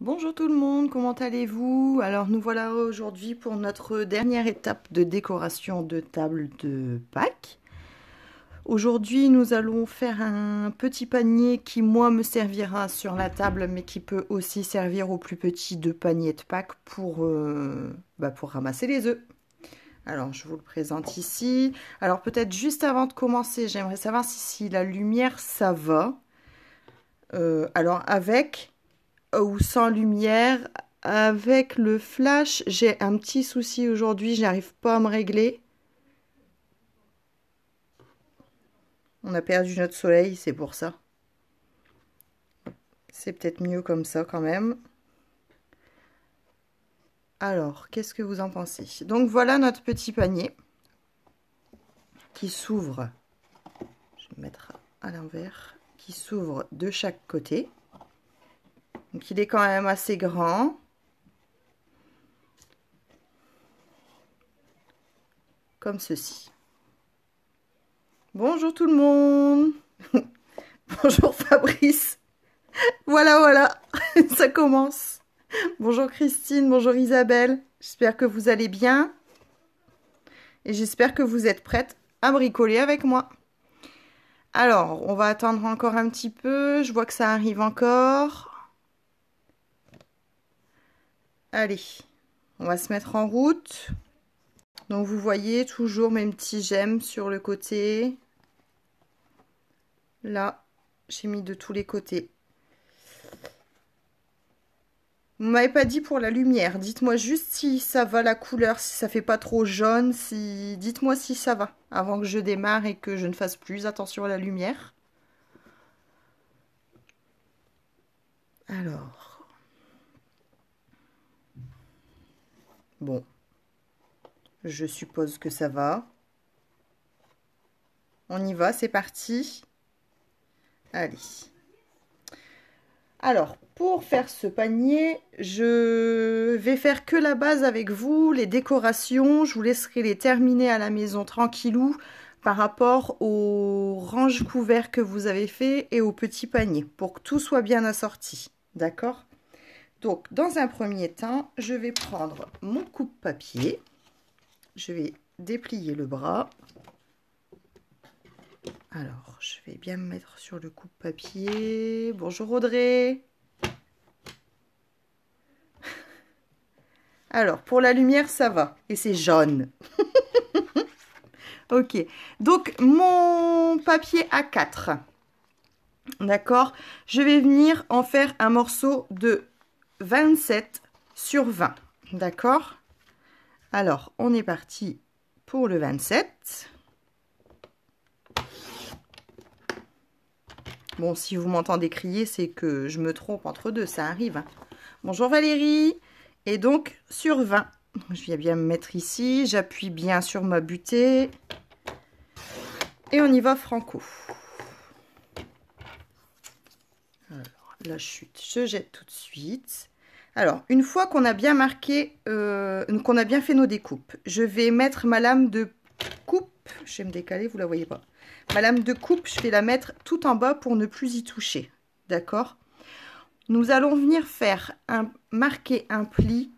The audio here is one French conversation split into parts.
Bonjour tout le monde, comment allez-vous? Alors nous voilà aujourd'hui pour notre dernière étape de décoration de table de Pâques. Aujourd'hui nous allons faire un petit panier qui moi me servira sur la table mais qui peut aussi servir aux plus petits de panier de Pâques pour ramasser les œufs. Alors je vous le présente ici. Alors peut-être juste avant de commencer j'aimerais savoir si la lumière ça va. Alors avec ou sans lumière. Avec le flash, j'ai un petit souci aujourd'hui, j'arrive pas à me régler. On a perdu notre soleil, c'est pour ça. C'est peut-être mieux comme ça quand même. Alors, qu'est-ce que vous en pensez? Donc voilà notre petit panier qui s'ouvre. Je vais mettre à l'envers. Qui s'ouvre de chaque côté. Donc il est quand même assez grand. Comme ceci. Bonjour tout le monde. Bonjour Fabrice. Voilà, ça commence. Bonjour Christine, bonjour Isabelle. J'espère que vous allez bien. Et j'espère que vous êtes prêtes à bricoler avec moi. Alors, on va attendre encore un petit peu. Je vois que ça arrive encore. Allez, on va se mettre en route. Donc vous voyez toujours mes petits j'aime sur le côté. Là, j'ai mis de tous les côtés. Vous m'avez pas dit pour la lumière. Dites-moi juste si ça va la couleur, si ça fait pas trop jaune, si dites-moi si ça va avant que je démarre et que je ne fasse plus attention à la lumière. Alors. Bon. Je suppose que ça va. On y va, c'est parti. Allez. Alors, pour faire ce panier, je vais faire que la base avec vous, les décorations. Je vous laisserai les terminer à la maison tranquillou par rapport aux ranges couverts que vous avez fait et aux petits paniers pour que tout soit bien assorti. D'accord? Donc, dans un premier temps, je vais prendre mon coupe-papier. Je vais déplier le bras. Alors, je vais bien me mettre sur le coupe-papier. Bonjour Audrey. Alors, pour la lumière, ça va. Et c'est jaune. Ok. Donc, mon papier A4. D'accord. Je vais venir en faire un morceau de 27 sur 20. D'accord. Alors, on est parti pour le 27. Bon, si vous m'entendez crier, c'est que je me trompe entre deux, ça arrive. Hein. Bonjour Valérie. Et donc, sur 20, je viens bien me mettre ici, j'appuie bien sur ma butée. Et on y va franco. Alors, la chute, je jette tout de suite. Alors, une fois qu'on a bien marqué, qu'on a bien fait nos découpes, je vais mettre ma lame de coupe. Je vais me décaler, vous la voyez pas. Ma lame de coupe, je vais la mettre tout en bas pour ne plus y toucher. D'accord? Nous allons venir marquer un pli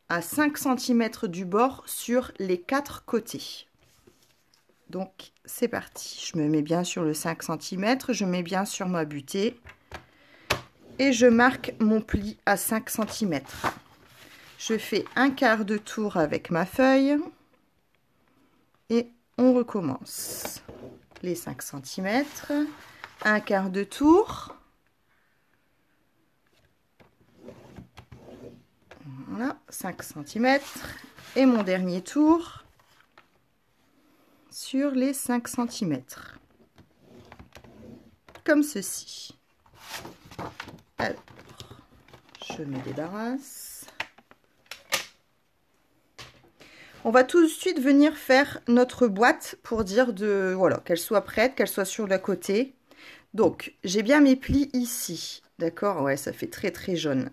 à 5 cm du bord sur les 4 côtés. Donc, c'est parti. Je me mets bien sur le 5 cm, je mets bien sur ma butée et je marque mon pli à 5 cm. Je fais un quart de tour avec ma feuille et on recommence. Les 5 cm, un quart de tour. Voilà, 5 cm. Et mon dernier tour sur les 5 cm. Comme ceci. Alors, je me débarrasse. On va tout de suite venir faire notre boîte pour dire voilà, qu'elle soit prête, qu'elle soit sur le côté. Donc, j'ai bien mes plis ici. D'accord? Ouais, ça fait très très jaune.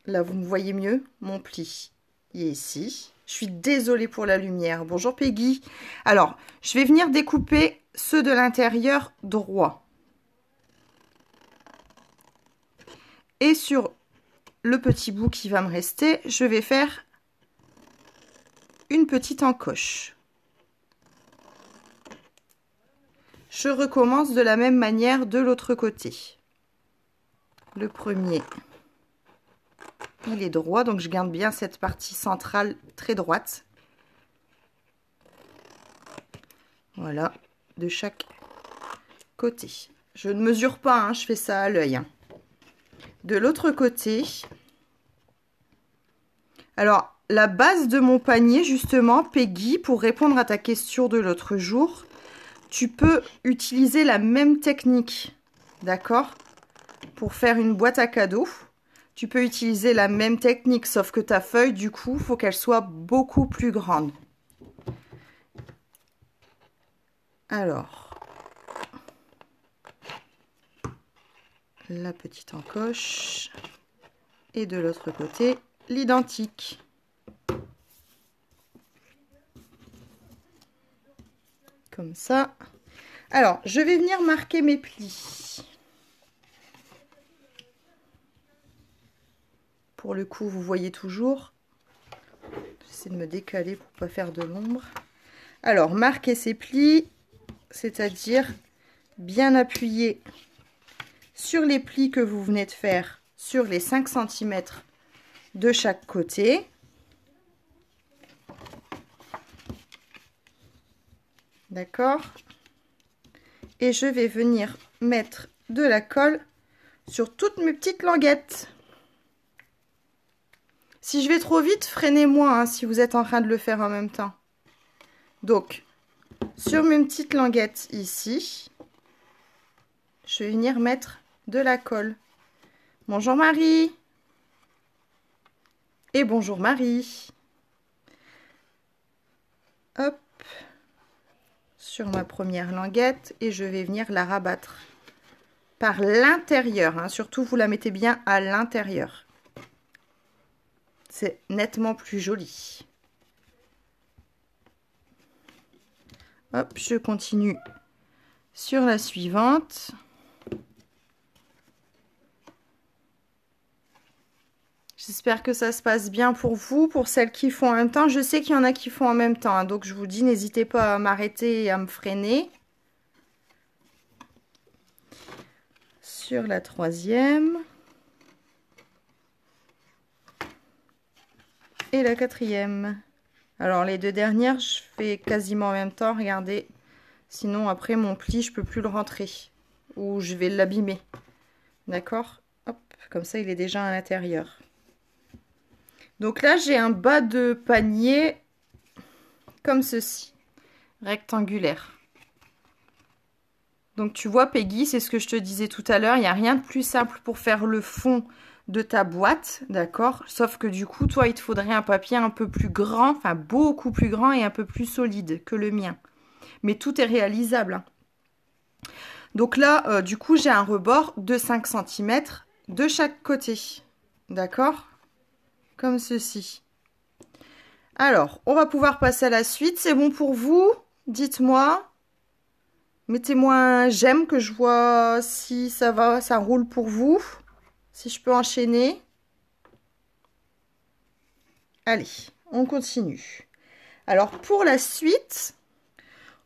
Là, vous me voyez mieux? Mon pli, il est ici. Je suis désolée pour la lumière. Bonjour Peggy. Alors, je vais venir découper ceux de l'intérieur droit. Et sur le petit bout qui va me rester, je vais faire une petite encoche. Je recommence de la même manière de l'autre côté. Le premier, il est droit, donc je garde bien cette partie centrale très droite. Voilà, de chaque côté. Je ne mesure pas, hein, je fais ça à l'œil. Hein. De l'autre côté, alors la base de mon panier, justement, Peggy, pour répondre à ta question de l'autre jour, tu peux utiliser la même technique, d'accord? Pour faire une boîte à cadeaux, tu peux utiliser la même technique, sauf que ta feuille, du coup, il faut qu'elle soit beaucoup plus grande. Alors, la petite encoche et de l'autre côté, l'identique. Comme ça. Alors, je vais venir marquer mes plis. Pour le coup, vous voyez toujours. J'essaie de me décaler pour ne pas faire de l'ombre. Alors, marquer ces plis, c'est-à-dire bien appuyer sur les plis que vous venez de faire sur les 5 cm de chaque côté. D'accord? Et je vais venir mettre de la colle sur toutes mes petites languettes. Si je vais trop vite, freinez-moi hein, si vous êtes en train de le faire en même temps. Donc, sur mes petites languettes ici, je vais venir mettre de la colle. Bonjour Marie. Et bonjour Marie. Hop. Sur ma première languette et je vais venir la rabattre par l'intérieur. Hein. Surtout, vous la mettez bien à l'intérieur. C'est nettement plus joli. Hop, je continue sur la suivante. J'espère que ça se passe bien pour vous, pour celles qui font en même temps. Je sais qu'il y en a qui font en même temps, hein, donc je vous dis, n'hésitez pas à m'arrêter et à me freiner. Sur la troisième. Et la quatrième. Alors les deux dernières, je fais quasiment en même temps, regardez. Sinon après mon pli, je peux plus le rentrer. Ou je vais l'abîmer. D'accord? Hop, comme ça il est déjà à l'intérieur. Donc là, j'ai un bas de panier comme ceci, rectangulaire. Donc tu vois Peggy, c'est ce que je te disais tout à l'heure, il n'y a rien de plus simple pour faire le fond de ta boîte, d'accord? Sauf que du coup, toi, il te faudrait un papier un peu plus grand, enfin beaucoup plus grand et un peu plus solide que le mien. Mais tout est réalisable. Hein. Donc là, du coup, j'ai un rebord de 5 cm de chaque côté, d'accord? Comme ceci. Alors, on va pouvoir passer à la suite. C'est bon pour vous? Dites-moi. Mettez-moi un j'aime que je vois si ça va, ça roule pour vous. Si je peux enchaîner. Allez, on continue. Alors, pour la suite,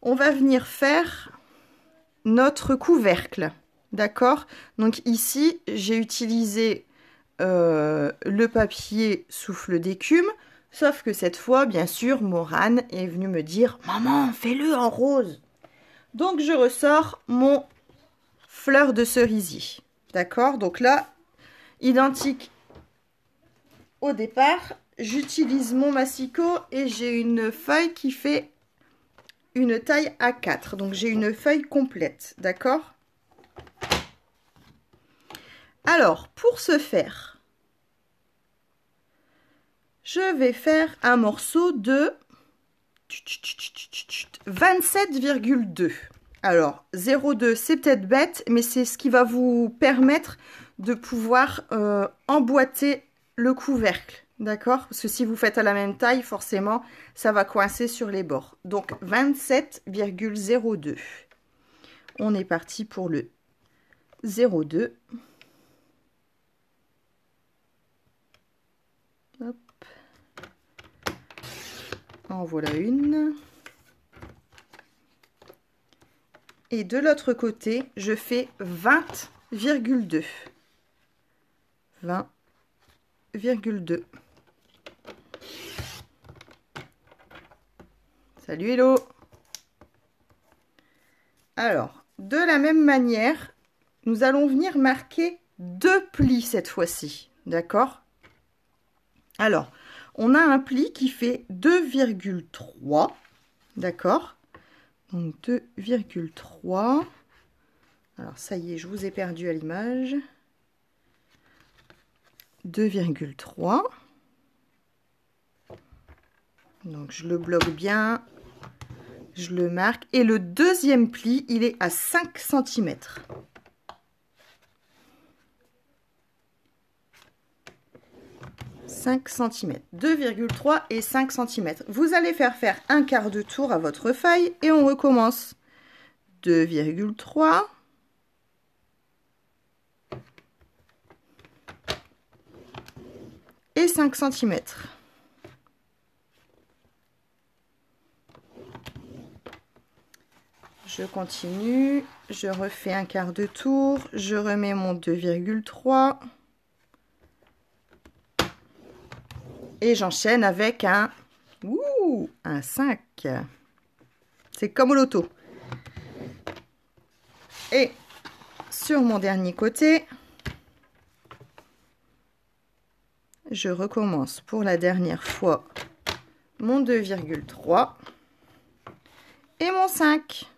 on va venir faire notre couvercle. D'accord? Donc ici, j'ai utilisé le papier souffle d'écume, sauf que cette fois, bien sûr, Morane est venue me dire « Maman, fais-le en rose !» Donc, je ressors mon fleur de cerisier. D'accord? Donc là, identique au départ, j'utilise mon massicot et j'ai une feuille qui fait une taille A4. Donc, j'ai une feuille complète. D'accord? Alors, pour ce faire, je vais faire un morceau de 27,2. Alors, 0,2, c'est peut-être bête, mais c'est ce qui va vous permettre de pouvoir emboîter le couvercle. D'accord? Parce que si vous faites à la même taille, forcément, ça va coincer sur les bords. Donc, 27,02. On est parti pour le 0,2. voilà une. Et de l'autre côté, je fais 20,2. 20,2. Salut Hello. Alors, de la même manière, nous allons venir marquer 2 plis cette fois-ci. D'accord? Alors, on a un pli qui fait 2,3. D'accord? Donc 2,3. Alors ça y est, je vous ai perdu à l'image. 2,3. Donc je le bloque bien. Je le marque. Et le deuxième pli, il est à 5 cm. 5 cm. 2,3 et 5 cm. Vous allez faire un quart de tour à votre feuille et on recommence. 2,3. Et 5 cm. Je continue, je refais un quart de tour, je remets mon 2,3 et j'enchaîne avec un 5. C'est comme au loto. Et sur mon dernier côté, je recommence pour la dernière fois mon 2,3 et mon 5.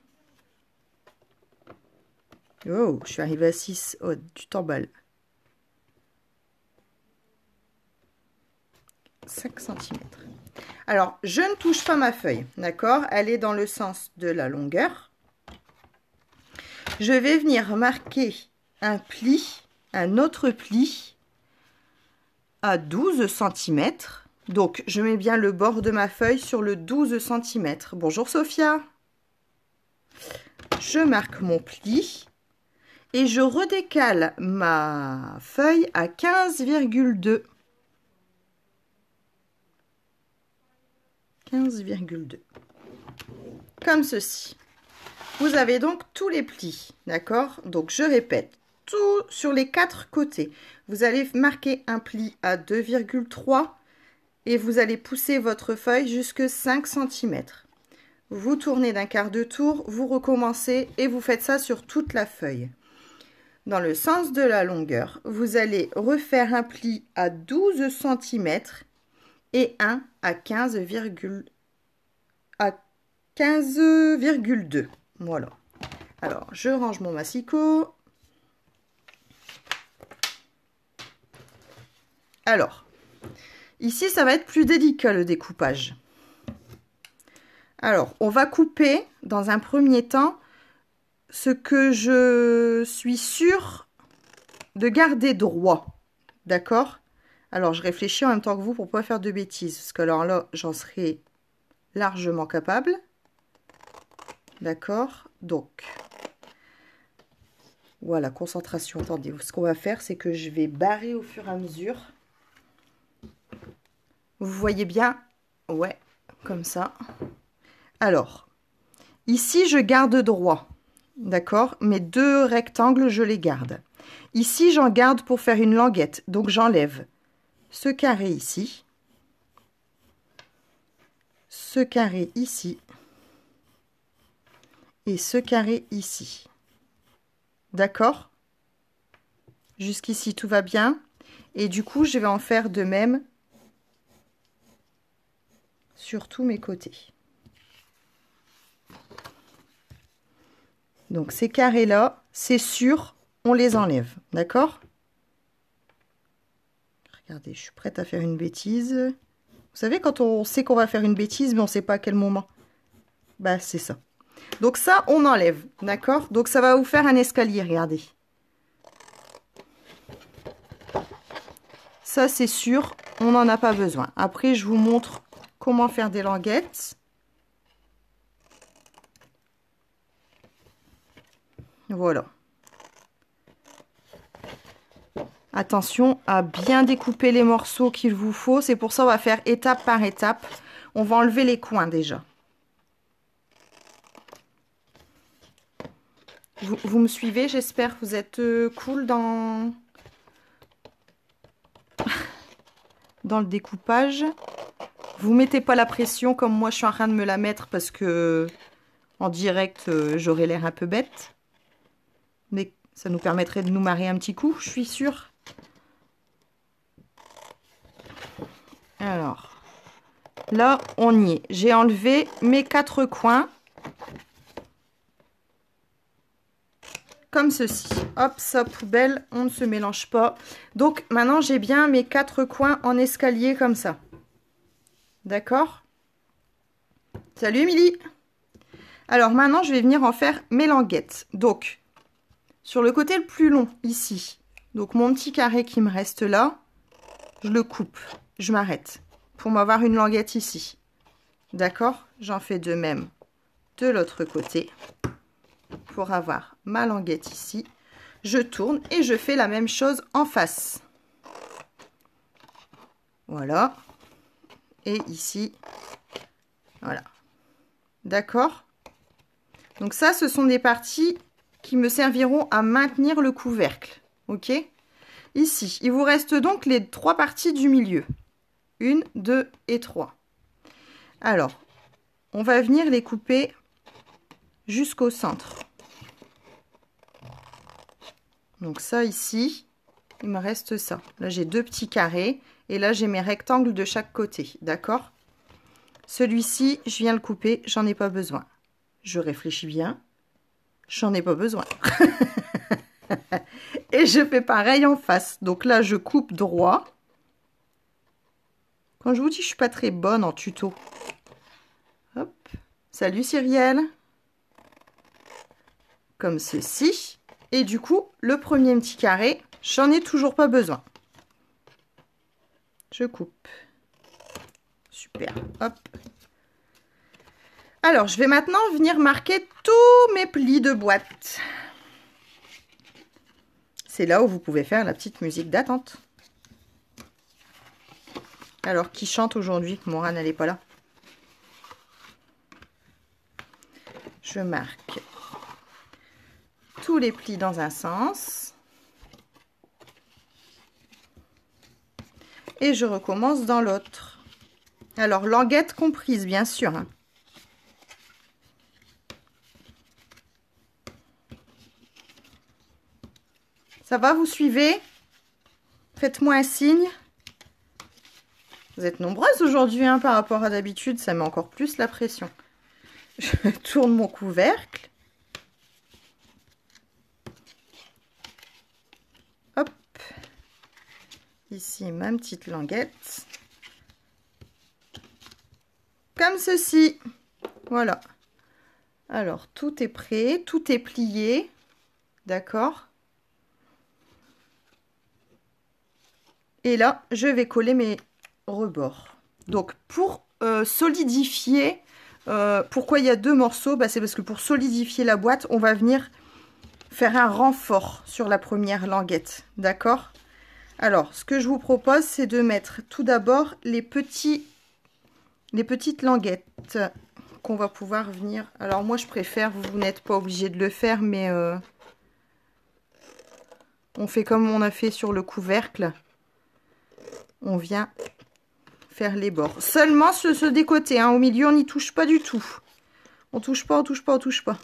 Oh, je suis arrivée à 6. Oh, tu t'emballes. 5 cm. Alors, je ne touche pas ma feuille, d'accord? Elle est dans le sens de la longueur. Je vais venir marquer un pli, un autre pli à 12 cm. Donc, je mets bien le bord de ma feuille sur le 12 cm. Bonjour Sophia. Je marque mon pli. Et je redécale ma feuille à 15,2. 15,2. Comme ceci. Vous avez donc tous les plis, d'accord? Donc je répète, tout sur les 4 côtés. Vous allez marquer un pli à 2,3 et vous allez pousser votre feuille jusque 5 cm. Vous tournez d'un quart de tour, vous recommencez et vous faites ça sur toute la feuille. Dans le sens de la longueur, vous allez refaire un pli à 12 cm et un à 15,2. Voilà. Alors, je range mon massicot. Alors, ici, ça va être plus délicat le découpage. Alors, on va couper dans un premier temps ce que je suis sûre de garder droit, d'accord? Alors, je réfléchis en même temps que vous pour ne pas faire de bêtises, parce que alors là, j'en serai largement capable. D'accord? Donc, voilà, concentration. Attendez, ce qu'on va faire, c'est que je vais barrer au fur et à mesure. Vous voyez bien? Ouais, comme ça. Alors, ici, je garde droit. D'accord? Mes 2 rectangles, je les garde. Ici, j'en garde pour faire une languette. Donc, j'enlève ce carré ici. Ce carré ici. Et ce carré ici. D'accord? Jusqu'ici, tout va bien. Et du coup, je vais en faire de même sur tous mes côtés. Donc, ces carrés-là, c'est sûr, on les enlève. D'accord? Regardez, je suis prête à faire une bêtise. Vous savez, quand on sait qu'on va faire une bêtise, mais on ne sait pas à quel moment. Bah, c'est ça. Donc ça, on enlève. D'accord? Donc, ça va vous faire un escalier, regardez. Ça, c'est sûr, on n'en a pas besoin. Après, je vous montre comment faire des languettes. Voilà. Attention à bien découper les morceaux qu'il vous faut. C'est pour ça qu'on va faire étape par étape. On va enlever les coins déjà. Vous me suivez, j'espère que vous êtes cool dans le découpage. Vous mettez pas la pression comme moi je suis en train de me la mettre parce que en direct j'aurais l'air un peu bête. Mais ça nous permettrait de nous marrer un petit coup, je suis sûre. Alors, là on y est. J'ai enlevé mes 4 coins. Comme ceci. Hop, ça, poubelle, on ne se mélange pas. Donc, maintenant, j'ai bien mes 4 coins en escalier comme ça. D'accord? Salut, Émilie! Alors, maintenant, je vais venir en faire mes languettes. Donc, sur le côté le plus long, ici, donc mon petit carré qui me reste là, je le coupe. Je m'arrête pour m'avoir une languette ici. D'accord? J'en fais de même de l'autre côté. Pour avoir ma languette ici, je tourne et je fais la même chose en face. Voilà. Et ici, voilà. D'accord? Donc ça, ce sont des parties qui me serviront à maintenir le couvercle. Ok? Ici, il vous reste donc les 3 parties du milieu. 1, 2 et 3. Alors, on va venir les couper jusqu'au centre. Donc ça ici, il me reste ça. Là, j'ai 2 petits carrés et là, j'ai mes rectangles de chaque côté. D'accord? Celui-ci, je viens le couper, j'en ai pas besoin. Je réfléchis bien, j'en ai pas besoin. Et je fais pareil en face. Donc là, je coupe droit. Quand je vous dis que je suis pas très bonne en tuto. Hop. Salut Cyrielle. Comme ceci. Et du coup, le premier petit carré, j'en ai toujours pas besoin. Je coupe. Super. Hop. Alors, je vais maintenant venir marquer tous mes plis de boîte. C'est là où vous pouvez faire la petite musique d'attente. Alors, qui chante aujourd'hui? Morane, elle n'est pas là. Je marque tous les plis dans un sens. Et je recommence dans l'autre. Alors, languette comprise, bien sûr. Hein. Ça va, vous suivez? Faites-moi un signe. Vous êtes nombreuses aujourd'hui hein, par rapport à d'habitude, ça met encore plus la pression. Je tourne mon couvercle. Hop. Ici, ma petite languette. Comme ceci. Voilà. Alors, tout est prêt, tout est plié. D'accord? Et là, je vais coller mes rebords. Donc, pour solidifier, pourquoi il y a 2 morceaux? Bah, c'est parce que pour solidifier la boîte, on va venir faire un renfort sur la première languette. D'accord? Alors, ce que je vous propose, c'est de mettre tout d'abord les petites languettes qu'on va pouvoir venir... Alors, moi, je préfère, vous n'êtes pas obligé de le faire, mais on fait comme on a fait sur le couvercle. On vient faire les bords. Seulement ce des côtés, hein. Au milieu, on n'y touche pas du tout. On touche pas, on touche pas, on touche pas.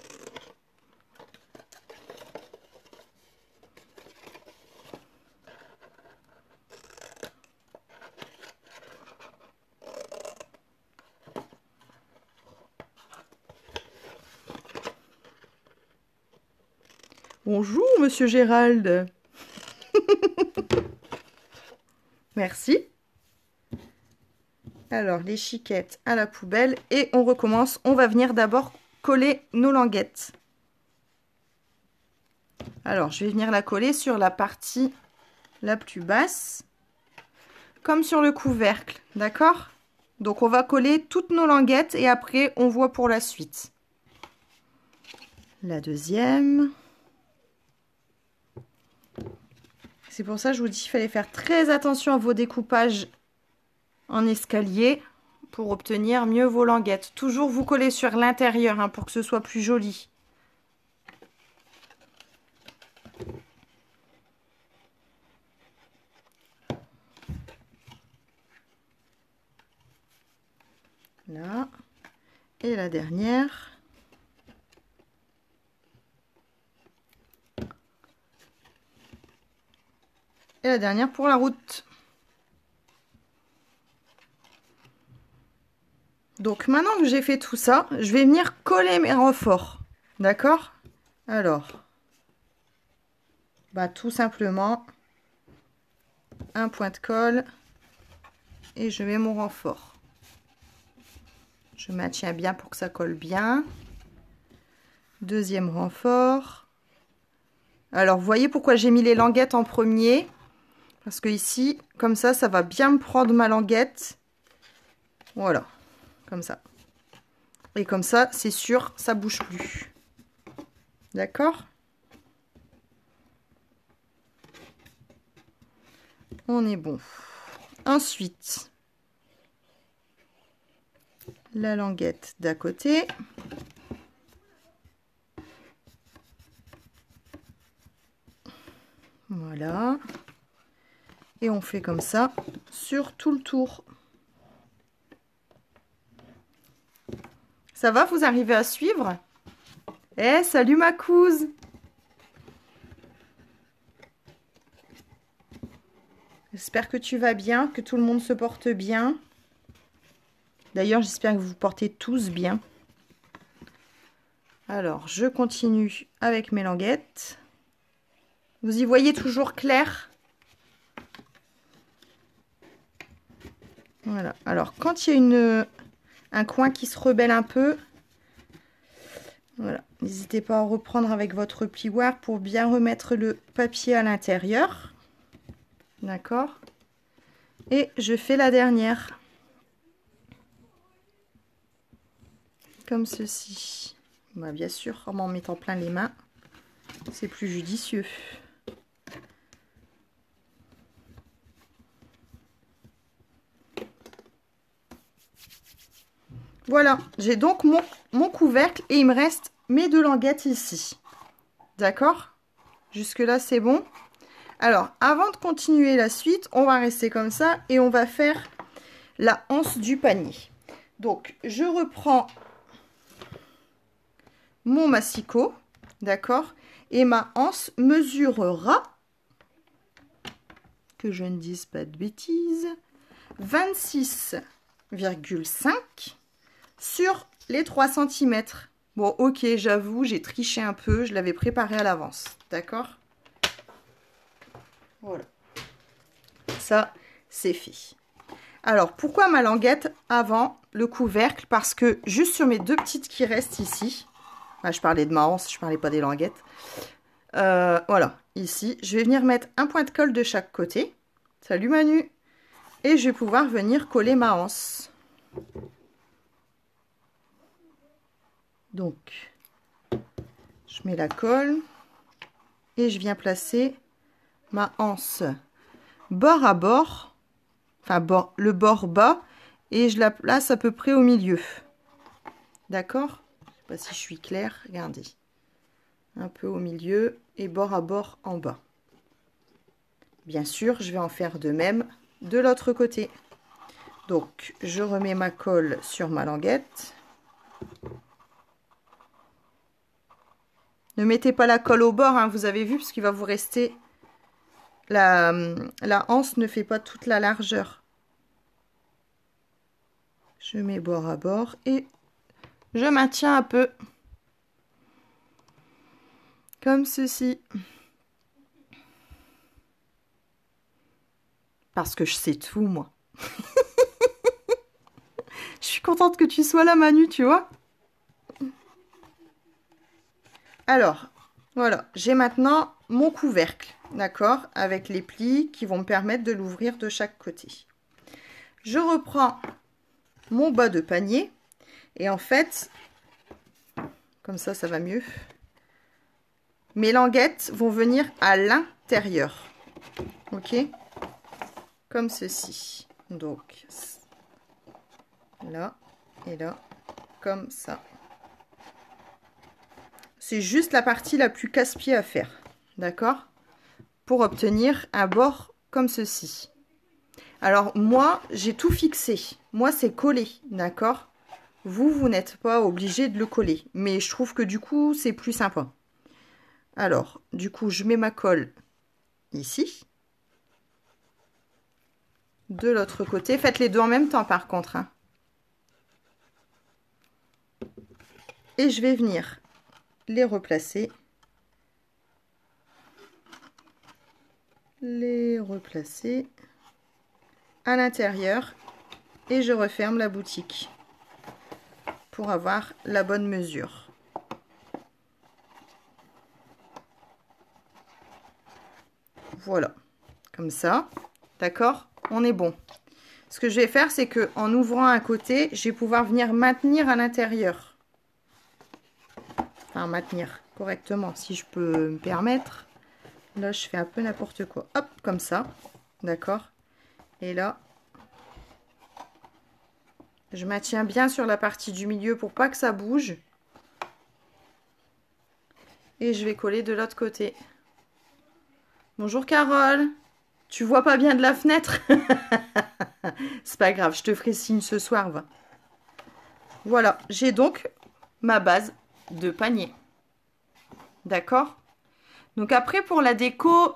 Bonjour, monsieur Gérald. Merci. Alors, les chiquettes à la poubelle et on recommence. On va venir d'abord coller nos languettes. Alors, je vais venir la coller sur la partie la plus basse, comme sur le couvercle, d'accord? Donc, on va coller toutes nos languettes et après, on voit pour la suite. La deuxième. C'est pour ça que je vous dis qu'il fallait faire très attention à vos découpages en escalier pour obtenir mieux vos languettes. Toujours vous coller sur l'intérieur hein, pour que ce soit plus joli. Là. Et la dernière. Et la dernière pour la route. Donc maintenant que j'ai fait tout ça, je vais venir coller mes renforts. D'accord? Alors, bah tout simplement, un point de colle et je mets mon renfort. Je maintiens bien pour que ça colle bien. Deuxième renfort. Alors, vous voyez pourquoi j'ai mis les languettes en premier? Parce que ici, comme ça va bien me prendre ma languette. Voilà, comme ça. Et comme ça, c'est sûr, ça bouge plus. D'accord? On est bon. Ensuite, la languette d'à côté. Voilà. Et on fait comme ça sur tout le tour. Ça va, vous arrivez à suivre? Eh, salut ma couse! J'espère que tu vas bien, que tout le monde se porte bien. D'ailleurs, j'espère que vous vous portez tous bien. Alors, je continue avec mes languettes. Vous y voyez toujours clair? Voilà. Alors, quand il y a un coin qui se rebelle un peu, voilà, n'hésitez pas à reprendre avec votre plioir pour bien remettre le papier à l'intérieur. D'accord? Et je fais la dernière. Comme ceci. Bah, bien sûr, en m'en mettant plein les mains, c'est plus judicieux. Voilà, j'ai donc mon couvercle et il me reste mes deux languettes ici. D'accord? Jusque-là, c'est bon. Alors, avant de continuer la suite, on va rester comme ça et on va faire la anse du panier. Donc, je reprends mon massicot, d'accord? Et ma anse mesurera, que je ne dise pas de bêtises, 26,5 sur les 3 cm. Bon, ok, j'avoue, j'ai triché un peu, je l'avais préparé à l'avance, d'accord? Voilà. Ça, c'est fait. Alors, pourquoi ma languette avant le couvercle? Parce que juste sur mes deux petites qui restent ici, ah, je parlais de ma anse, je parlais pas des languettes. Voilà, ici, je vais venir mettre un point de colle de chaque côté. Salut Manu! Et je vais pouvoir venir coller ma anse. Donc, je mets la colle et je viens placer ma anse bord à bord, enfin le bord bas, et je la place à peu près au milieu. D'accord? Je sais pas si je suis claire, regardez. Un peu au milieu et bord à bord en bas. Bien sûr, je vais en faire de même de l'autre côté. Donc, je remets ma colle sur ma languette. Ne mettez pas la colle au bord, hein, vous avez vu, parce qu'il va vous rester... La anse ne fait pas toute la largeur. Je mets bord à bord et je maintiens un peu. Comme ceci. Parce que je sais tout, moi. Je suis contente que tu sois là, Manu, tu vois. Alors, voilà, j'ai maintenant mon couvercle, d'accord, avec les plis qui vont me permettre de l'ouvrir de chaque côté. Je reprends mon bas de panier et en fait, comme ça, ça va mieux. Mes languettes vont venir à l'intérieur, ok, comme ceci. Donc, là et là, comme ça. C'est juste la partie la plus casse-pied à faire, d'accord? Pour obtenir un bord comme ceci. Alors moi, j'ai tout fixé. Moi, c'est collé, d'accord? Vous n'êtes pas obligé de le coller. Mais je trouve que du coup, c'est plus sympa. Alors, du coup, je mets ma colle ici. De l'autre côté. Faites les deux en même temps, par contre. Hein. Et je vais venir les replacer. Les replacer à l'intérieur. Et je referme la boutique pour avoir la bonne mesure. Voilà, comme ça, d'accord? On est bon. Ce que je vais faire, c'est que en ouvrant un côté, je vais pouvoir venir maintenir à l'intérieur. Enfin, maintenir correctement, si je peux me permettre. Là, je fais un peu n'importe quoi. Hop, comme ça, d'accord? Et là, je maintiens bien sur la partie du milieu pour pas que ça bouge. Et je vais coller de l'autre côté. Bonjour Carole, tu vois pas bien de la fenêtre? C'est pas grave, je te ferai signe ce soir. Va. Voilà, j'ai donc ma base de panier. D'accord? Donc après pour la déco,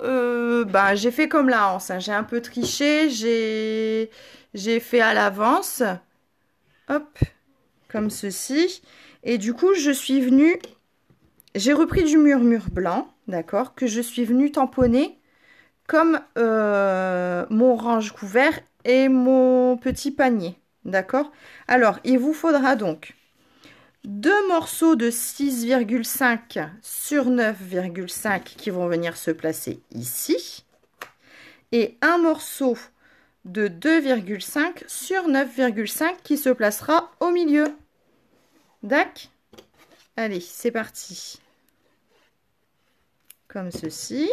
j'ai fait comme la Hanse. Hein. J'ai un peu triché, j'ai fait à l'avance. Hop, comme ceci. Et du coup, je suis venue... J'ai repris du murmure blanc, d'accord, que je suis venue tamponner comme mon range couvert et mon petit panier, d'accord. Alors, il vous faudra donc 2 morceaux de 6,5 sur 9,5 qui vont venir se placer ici et un morceau de 2,5 sur 9,5 qui se placera au milieu. D'accord. Allez, c'est parti. Comme ceci.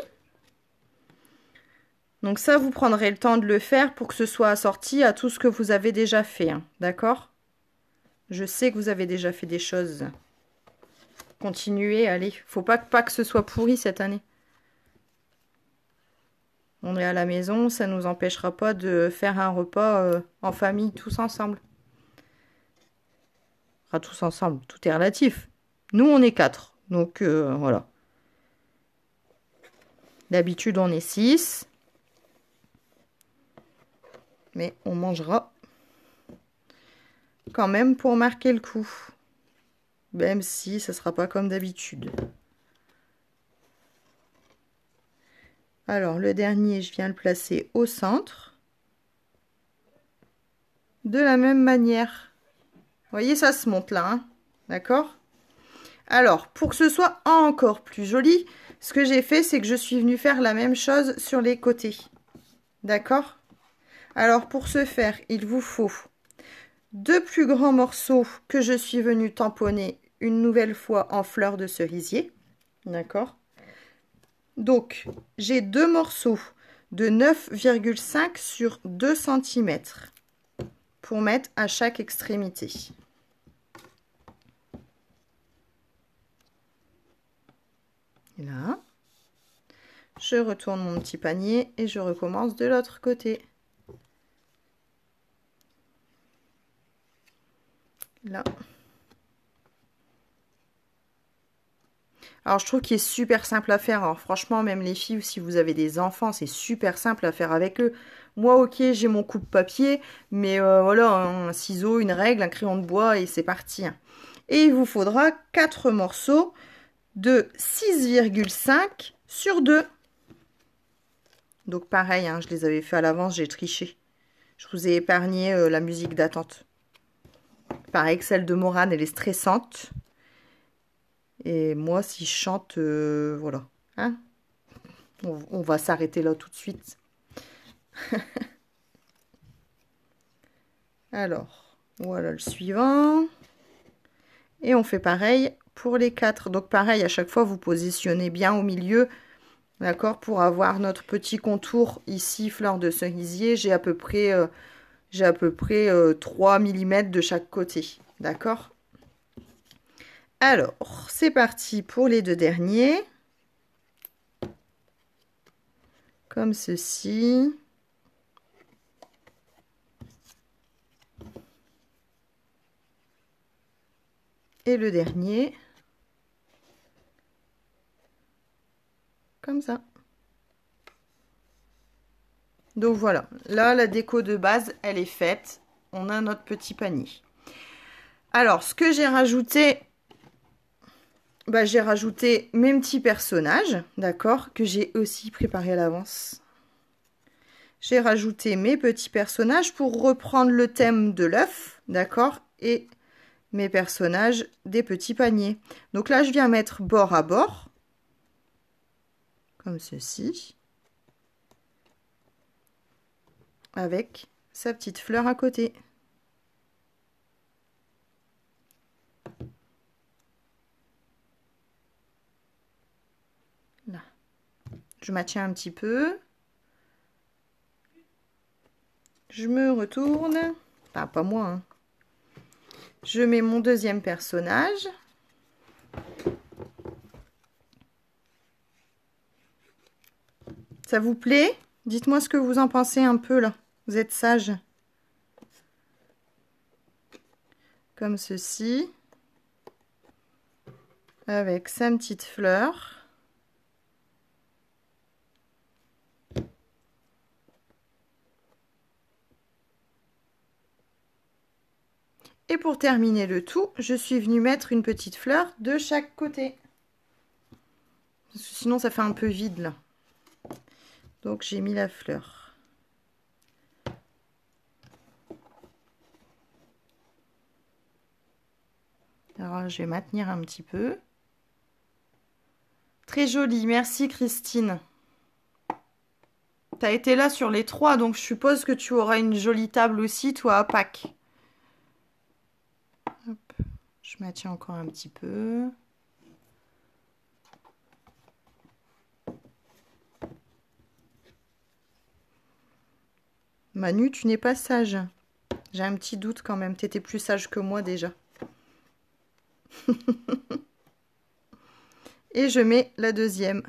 Donc ça, vous prendrez le temps de le faire pour que ce soit assorti à tout ce que vous avez déjà fait. Hein, d'accord? Je sais que vous avez déjà fait des choses. Continuez, allez. Faut pas que ce soit pourri cette année. On est à la maison, ça ne nous empêchera pas de faire un repas en famille, tous ensemble. Enfin, tous ensemble, tout est relatif. Nous, on est 4. Donc, voilà. D'habitude, on est 6. Mais on mangera quand même pour marquer le coup. Même si ce ne sera pas comme d'habitude. Alors, le dernier, je viens le placer au centre. De la même manière. Vous voyez, ça se monte là. Hein, d'accord? Alors, pour que ce soit encore plus joli, ce que j'ai fait, c'est que je suis venue faire la même chose sur les côtés. D'accord? Alors, pour ce faire, il vous faut 2 plus grands morceaux que je suis venue tamponner une nouvelle fois en fleurs de cerisier. D'accord? Donc, j'ai 2 morceaux de 9,5 sur 2 cm pour mettre à chaque extrémité. Et là, je retourne mon petit panier et je recommence de l'autre côté. Là. Alors, je trouve qu'il est super simple à faire. Alors, franchement, même les filles, si vous avez des enfants, c'est super simple à faire avec eux. Moi, ok, j'ai mon coupe-papier, mais voilà, un ciseau, une règle, un crayon de bois et c'est parti. Et il vous faudra 4 morceaux de 6,5 sur 2. Donc, pareil, hein, je les avais fait à l'avance, j'ai triché. Je vous ai épargné la musique d'attente. Pareil que celle de Morane, elle est stressante. Et moi, si je chante, voilà. Hein, on va s'arrêter là tout de suite. Alors, voilà le suivant. Et on fait pareil pour les 4. Donc pareil, à chaque fois, vous positionnez bien au milieu. D'accord? Pour avoir notre petit contour ici, fleur de cerisier. J'ai à peu près J'ai à peu près 3 mm de chaque côté. D'accord? Alors, c'est parti pour les deux derniers. Comme ceci. Et le dernier. Comme ça. Donc voilà, là la déco de base, elle est faite. On a notre petit panier. Alors, ce que j'ai rajouté, bah, j'ai rajouté mes petits personnages, d'accord, que j'ai aussi préparé à l'avance. J'ai rajouté mes petits personnages pour reprendre le thème de l'œuf, d'accord, et mes personnages des petits paniers. Donc là, je viens mettre bord à bord, comme ceci, avec sa petite fleur à côté. Là. Je maintiens un petit peu. Je me retourne. Enfin, pas moi, hein. Je mets mon deuxième personnage. Ça vous plaît? Dites-moi ce que vous en pensez un peu, là. Vous êtes sage. Comme ceci. Avec sa petite fleur. Et pour terminer le tout, je suis venue mettre une petite fleur de chaque côté. Parce que sinon, ça fait un peu vide, là. Donc, j'ai mis la fleur. Alors, je vais maintenir un petit peu. Très joli. Merci, Christine. Tu as été là sur les 3, donc je suppose que tu auras une jolie table aussi, toi, à Pâques. Hop. Je maintiens encore un petit peu. Manu, tu n'es pas sage. J'ai un petit doute quand même. Tu étais plus sage que moi déjà. Et je mets la deuxième.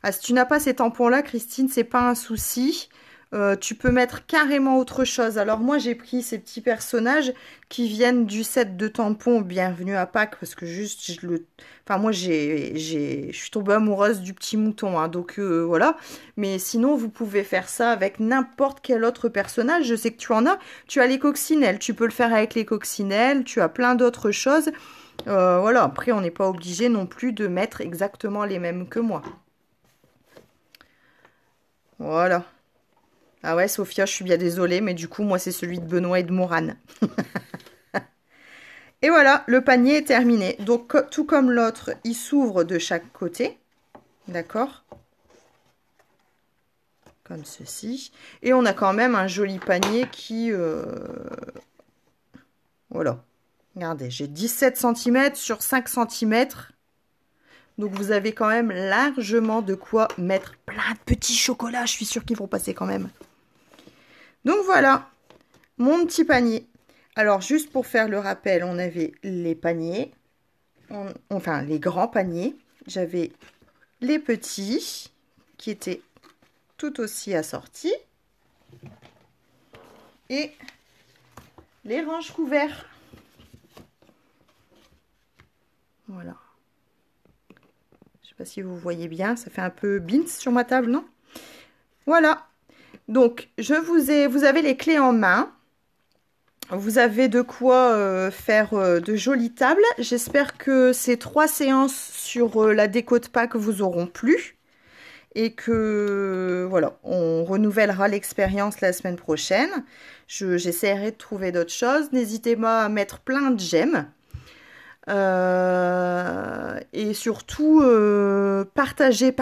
Ah, si tu n'as pas ces tampons-là, Christine, c'est pas un souci. Tu peux mettre carrément autre chose. Alors moi, j'ai pris ces petits personnages qui viennent du set de tampons Bienvenue à Pâques parce que juste, enfin moi, je suis tombée amoureuse du petit mouton, hein, donc voilà. Mais sinon, vous pouvez faire ça avec n'importe quel autre personnage. Je sais que tu en as. Tu as les coccinelles. Tu peux le faire avec les coccinelles. Tu as plein d'autres choses. Voilà. Après, on n'est pas obligé non plus de mettre exactement les mêmes que moi. Voilà. Ah ouais, Sophia, je suis bien désolée, mais du coup, moi, c'est celui de Benoît et de Morane. Et voilà, le panier est terminé. Donc, tout comme l'autre, il s'ouvre de chaque côté. D'accord? Comme ceci. Et on a quand même un joli panier qui... Voilà. Regardez, j'ai 17 cm sur 5 cm. Donc, vous avez quand même largement de quoi mettre plein de petits chocolats. Je suis sûre qu'ils vont passer quand même. Donc, voilà. Mon petit panier. Alors, juste pour faire le rappel, on avait les paniers, enfin les grands paniers. J'avais les petits qui étaient tout aussi assortis. Et les ranges couverts. Voilà. Je ne sais pas si vous voyez bien, ça fait un peu beans sur ma table, non? Voilà. Donc, vous avez les clés en main. Vous avez de quoi faire de jolies tables. J'espère que ces 3 séances sur la déco de Pâques vous auront plu. Et que, voilà, on renouvellera l'expérience la semaine prochaine. J'essaierai de trouver d'autres choses. N'hésitez pas à mettre plein de j'aime. Et surtout, partagez.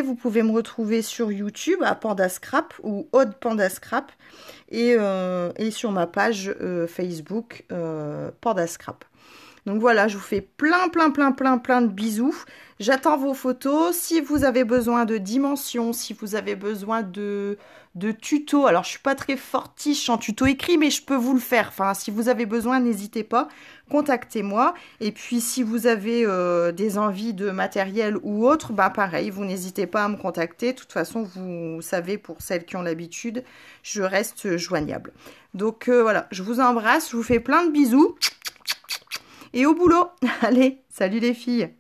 Vous pouvez me retrouver sur YouTube à Panda Scrap ou Aude Panda Scrap et sur ma page Facebook Panda Scrap. Donc voilà, je vous fais plein de bisous. J'attends vos photos. Si vous avez besoin de dimensions, si vous avez besoin de tutos, alors je suis pas très fortiche en tuto écrit, mais je peux vous le faire. Enfin, si vous avez besoin, n'hésitez pas, contactez-moi. Et puis si vous avez des envies de matériel ou autre, bah pareil, vous n'hésitez pas à me contacter. De toute façon, vous savez, pour celles qui ont l'habitude, je reste joignable. Donc voilà, je vous embrasse, je vous fais plein de bisous. Et au boulot. Allez, salut les filles.